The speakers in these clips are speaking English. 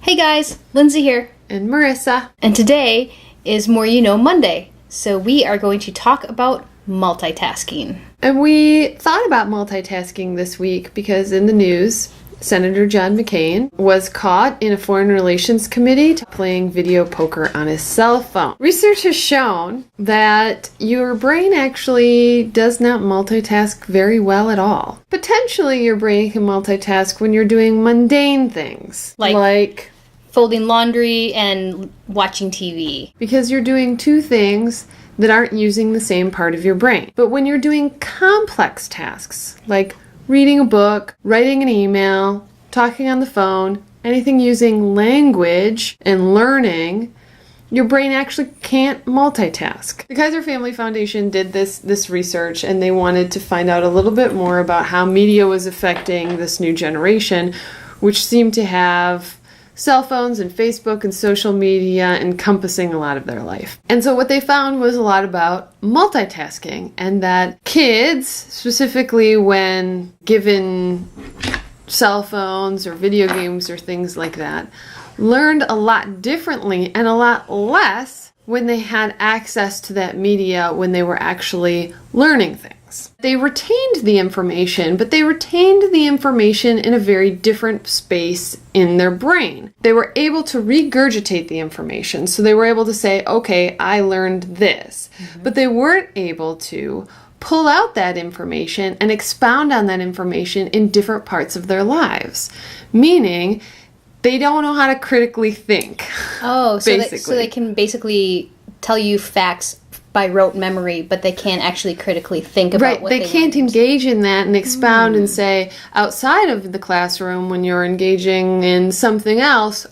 Hey guys, Lindsay here. And Marissa. And today is More You Know Monday. So we are going to talk about multitasking. And we thought about multitasking this week because in the news, Senator John McCain was caught in a Foreign Relations Committee playing video poker on his cell phone. Research has shown that your brain actually does not multitask very well at all. Potentially your brain can multitask when you're doing mundane things. Like folding laundry and watching TV. Because you're doing two things that aren't using the same part of your brain. But when you're doing complex tasks, like reading a book, writing an email, talking on the phone, anything using language and learning, your brain actually can't multitask. The Kaiser Family Foundation did this research, and they wanted to find out a little bit more about how media was affecting this new generation, which seemed to have cell phones and Facebook and social media encompassing a lot of their life. And so what they found was a lot about multitasking, and that kids, specifically when given cell phones or video games or things like that, learned a lot differently and a lot less when they had access to that media when they were actually learning things. They retained the information, but they retained the information in a very different space in their brain. They were able to regurgitate the information, so they were able to say, okay, I learned this. But they weren't able to pull out that information and expound on that information in different parts of their lives. Meaning, they don't know how to critically think. Oh, so they can basically tell you facts by rote memory, but they can't actually critically think about what they can't learned. engage in that and expound and say, outside of the classroom, when you're engaging in something else,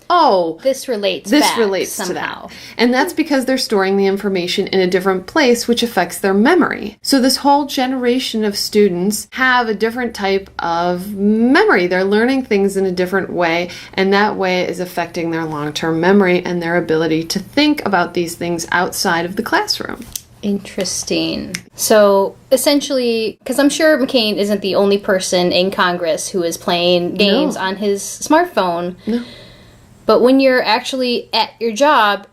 this relates to somehow. that. And that's because they're storing the information in a different place, which affects their memory. So this whole generation of students have a different type of memory. They're learning things in a different way, and that way is affecting their long-term memory and their ability to think about these things outside of the classroom. Interesting. So essentially, because I'm sure McCain isn't the only person in Congress who is playing games on his smartphone. No. But when you're actually at your job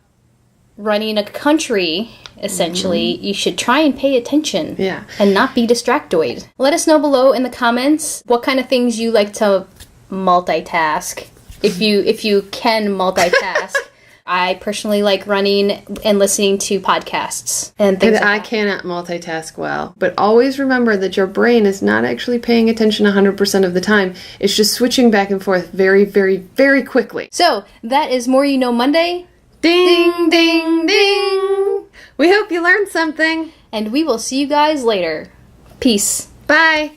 running a country, essentially, you should try and pay attention and not be distractoid. Let us know below in the comments what kind of things you like to multitask, if you can multitask. I personally like running and listening to podcasts and things like that. I cannot multitask well. But always remember that your brain is not actually paying attention 100% of the time. It's just switching back and forth very, very, very quickly. So, that is More You Know Monday. Ding, ding, ding! We hope you learned something. And we will see you guys later. Peace. Bye.